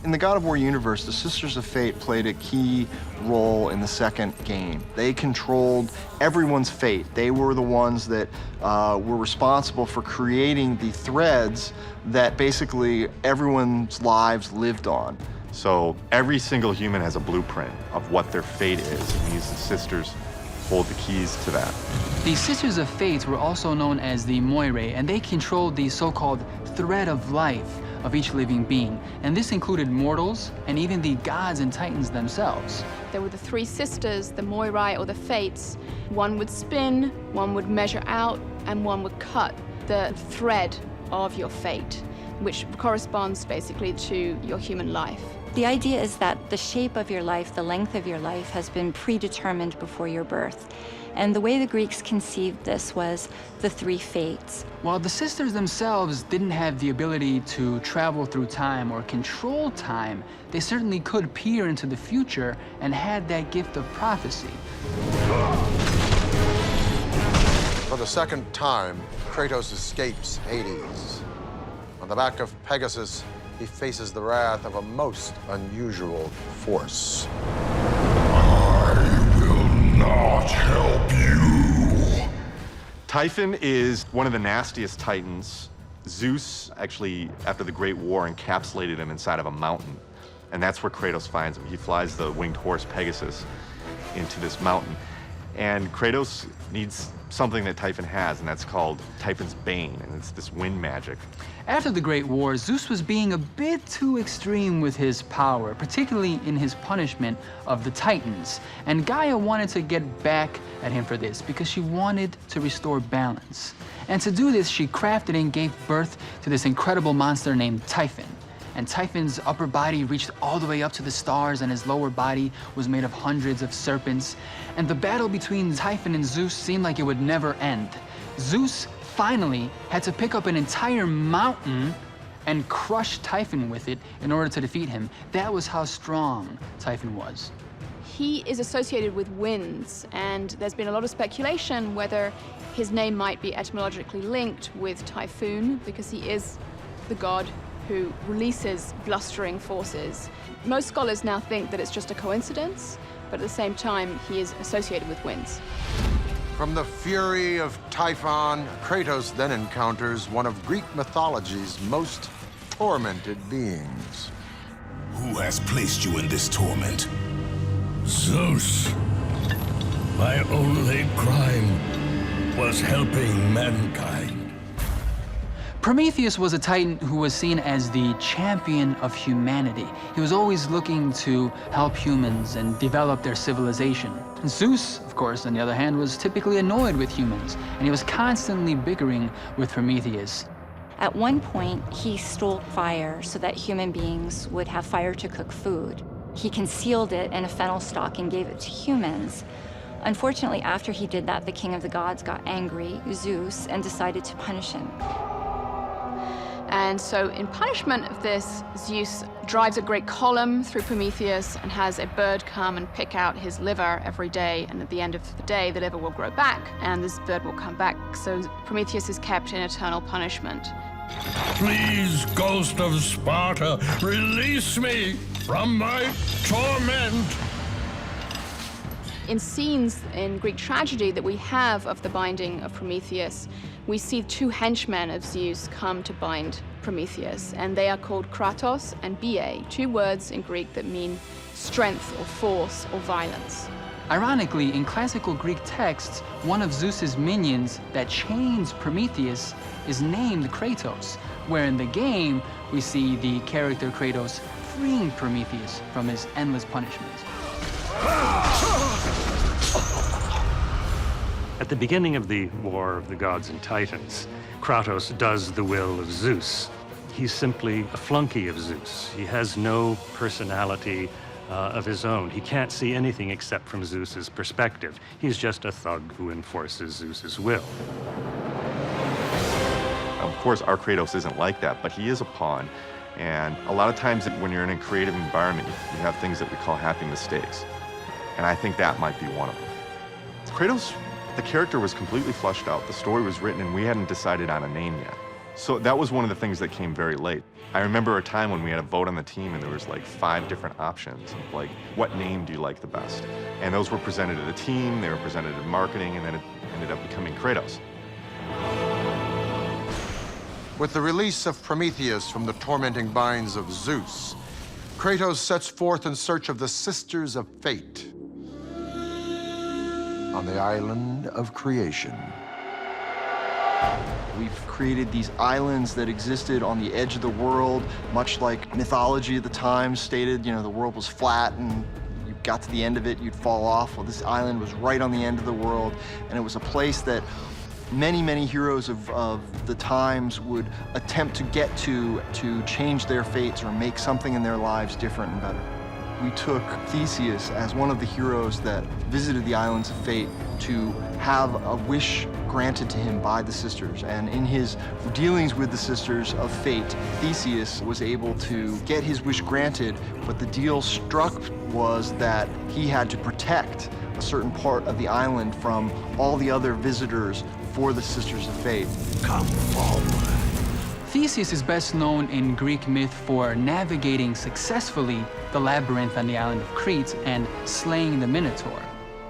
In the God of War universe, the Sisters of Fate played a key role in the second game. They controlled everyone's fate. They were the ones that were responsible for creating the threads that basically everyone's lives lived on. So every single human has a blueprint of what their fate is, and these sisters hold the keys to that. The Sisters of Fate were also known as the Moirae, and they controlled the so-called thread of life of each living being. And this included mortals and even the gods and titans themselves. There were the three sisters, the Moirae or the Fates. One would spin, one would measure out, and one would cut the thread of your fate, which corresponds basically to your human life. The idea is that the shape of your life, the length of your life, has been predetermined before your birth. And the way the Greeks conceived this was the three fates. While the sisters themselves didn't have the ability to travel through time or control time, they certainly could peer into the future and had that gift of prophecy. For the second time, Kratos escapes Hades. On the back of Pegasus, he faces the wrath of a most unusual force. Not help you. Typhon is one of the nastiest titans. Zeus, actually, after the Great War, encapsulated him inside of a mountain. And that's where Kratos finds him. He flies the winged horse Pegasus into this mountain. And Kratos needs something that Typhon has, and that's called Typhon's Bane, and it's this wind magic. After the Great War, Zeus was being a bit too extreme with his power, particularly in his punishment of the Titans. And Gaia wanted to get back at him for this because she wanted to restore balance. And to do this, she crafted and gave birth to this incredible monster named Typhon. And Typhon's upper body reached all the way up to the stars, and his lower body was made of hundreds of serpents. And the battle between Typhon and Zeus seemed like it would never end. Zeus finally had to pick up an entire mountain and crush Typhon with it in order to defeat him. That was how strong Typhon was. He is associated with winds, and there's been a lot of speculation whether his name might be etymologically linked with typhoon, because he is the god who releases blustering forces. Most scholars now think that it's just a coincidence, but at the same time, he is associated with winds. From the fury of Typhon, Kratos then encounters one of Greek mythology's most tormented beings. Who has placed you in this torment? Zeus. My only crime was helping mankind. Prometheus was a titan who was seen as the champion of humanity. He was always looking to help humans and develop their civilization. Zeus, of course, on the other hand, was typically annoyed with humans, and he was constantly bickering with Prometheus. At one point, he stole fire so that human beings would have fire to cook food. He concealed it in a fennel stalk and gave it to humans. Unfortunately, after he did that, the king of the gods got angry, Zeus, and decided to punish him. And so in punishment of this, Zeus drives a great column through Prometheus and has a bird come and pick out his liver every day. And at the end of the day, the liver will grow back and this bird will come back. So Prometheus is kept in eternal punishment. Please, ghost of Sparta, release me from my torment. In scenes in Greek tragedy that we have of the binding of Prometheus, we see two henchmen of Zeus come to bind Prometheus, and they are called Kratos and Bia, two words in Greek that mean strength or force or violence. Ironically, in classical Greek texts, one of Zeus's minions that chains Prometheus is named Kratos, where in the game, we see the character Kratos freeing Prometheus from his endless punishment. At the beginning of the War of the Gods and Titans, Kratos does the will of Zeus. He's simply a flunky of Zeus. He has no personality of his own. He can't see anything except from Zeus's perspective. He's just a thug who enforces Zeus's will. Of course, our Kratos isn't like that, but he is a pawn. And a lot of times when you're in a creative environment, you have things that we call happy mistakes. And I think that might be one of them. Kratos, the character was completely fleshed out. The story was written, and we hadn't decided on a name yet. So that was one of the things that came very late. I remember a time when we had a vote on the team and there was like 5 different options of like, what name do you like the best? And those were presented to the team, they were presented in marketing, and then it ended up becoming Kratos. With the release of Prometheus from the tormenting binds of Zeus, Kratos sets forth in search of the Sisters of Fate on the island of creation. We've created these islands that existed on the edge of the world, much like mythology at the time stated, you know, the world was flat and you got to the end of it, you'd fall off. Well, this island was right on the end of the world, and it was a place that many, many heroes of the times would attempt to get to change their fates or make something in their lives different and better. We took Theseus as one of the heroes that visited the Islands of Fate to have a wish granted to him by the sisters. And in his dealings with the Sisters of Fate, Theseus was able to get his wish granted, but the deal struck was that he had to protect a certain part of the island from all the other visitors for the Sisters of Fate. Come forward. Theseus is best known in Greek myth for navigating successfully the labyrinth on the island of Crete and slaying the Minotaur.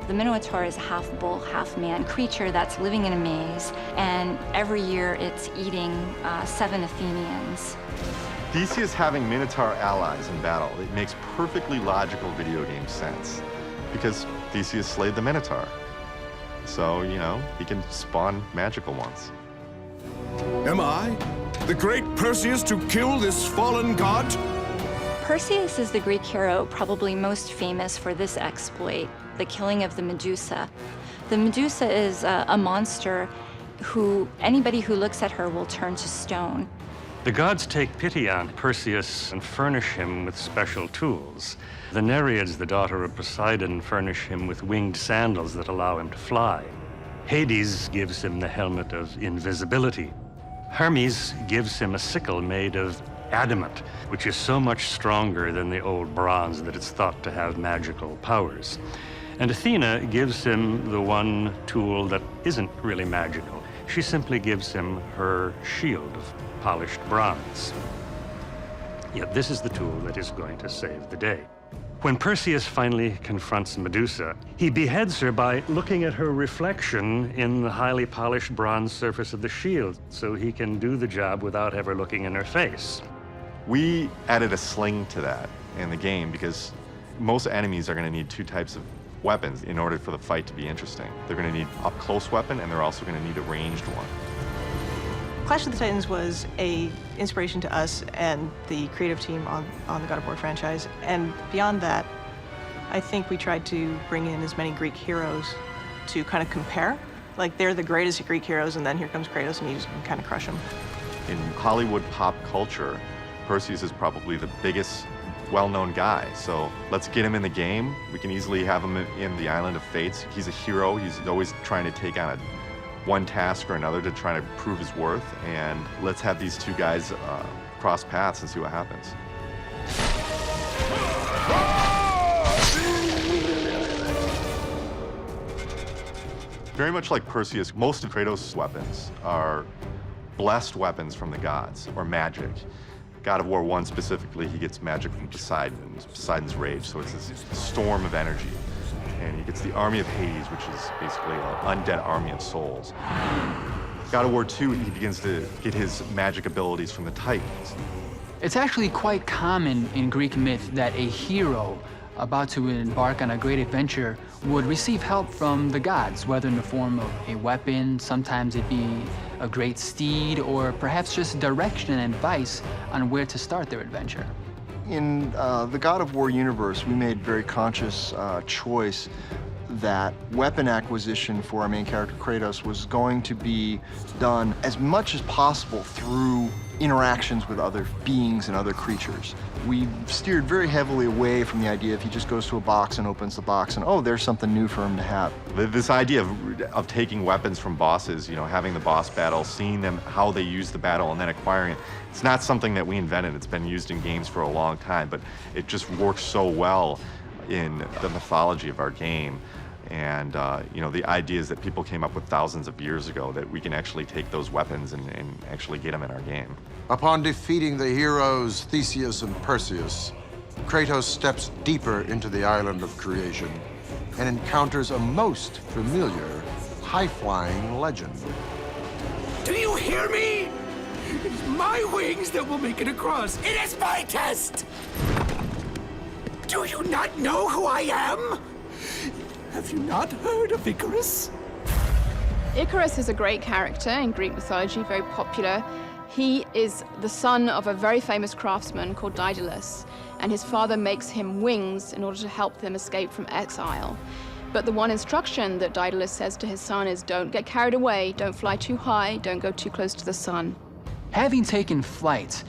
The Minotaur is a half bull, half man creature that's living in a maze, and every year it's eating 7 Athenians. Theseus having Minotaur allies in battle, it makes perfectly logical video game sense because Theseus slayed the Minotaur. So, you know, he can spawn magical ones. Am I the great Perseus to kill this fallen god? Perseus is the Greek hero probably most famous for this exploit, the killing of the Medusa. The Medusa is a monster who anybody who looks at her will turn to stone. The gods take pity on Perseus and furnish him with special tools. The Nereids, the daughter of Poseidon, furnish him with winged sandals that allow him to fly. Hades gives him the helmet of invisibility. Hermes gives him a sickle made of adamant, which is so much stronger than the old bronze that it's thought to have magical powers. And Athena gives him the one tool that isn't really magical. She simply gives him her shield of polished bronze. Yet this is the tool that is going to save the day. When Perseus finally confronts Medusa, he beheads her by looking at her reflection in the highly polished bronze surface of the shield, so he can do the job without ever looking in her face. We added a sling to that in the game because most enemies are going to need 2 types of weapons in order for the fight to be interesting. They're going to need an up-close weapon, and they're also going to need a ranged one. Clash of the Titans was an inspiration to us and the creative team on the God of War franchise. And beyond that, I think we tried to bring in as many Greek heroes to kind of compare. Like, they're the greatest Greek heroes, and then here comes Kratos, and you just kind of crush them. In Hollywood pop culture, Perseus is probably the biggest well-known guy. So let's get him in the game. We can easily have him in the Island of Fates. He's a hero. He's always trying to take on one task or another to try to prove his worth, and let's have these 2 guys cross paths and see what happens. Very much like Perseus, most of Kratos' weapons are blessed weapons from the gods, or magic. God of War 1 specifically, he gets magic from Poseidon, Poseidon's rage, so it's this storm of energy. And he gets the army of Hades, which is basically an undead army of souls. God of War 2, he begins to get his magic abilities from the Titans. It's actually quite common in Greek myth that a hero about to embark on a great adventure would receive help from the gods, whether in the form of a weapon, sometimes it'd be a great steed, or perhaps just direction and advice on where to start their adventure. In the God of War universe, we made very conscious choice that weapon acquisition for our main character Kratos was going to be done as much as possible through interactions with other beings and other creatures. We steered very heavily away from the idea if he just goes to a box and opens the box and, oh, there's something new for him to have. This idea of taking weapons from bosses, you know, having the boss battle, seeing them, how they use the battle, and then acquiring it, it's not something that we invented. It's been used in games for a long time, but it just works so well in the mythology of our game. And, you know, the ideas that people came up with thousands of years ago that we can actually take those weapons and actually get them in our game. Upon defeating the heroes Theseus and Perseus, Kratos steps deeper into the island of creation and encounters a most familiar, high-flying legend. Do you hear me? It's my wings that will make it across. It is my test! Do you not know who I am? Have you not heard of Icarus? Icarus is a great character in Greek mythology, very popular. He is the son of a very famous craftsman called Daedalus, and his father makes him wings in order to help them escape from exile. But the one instruction that Daedalus says to his son is, don't get carried away, don't fly too high, don't go too close to the sun. Having taken flight,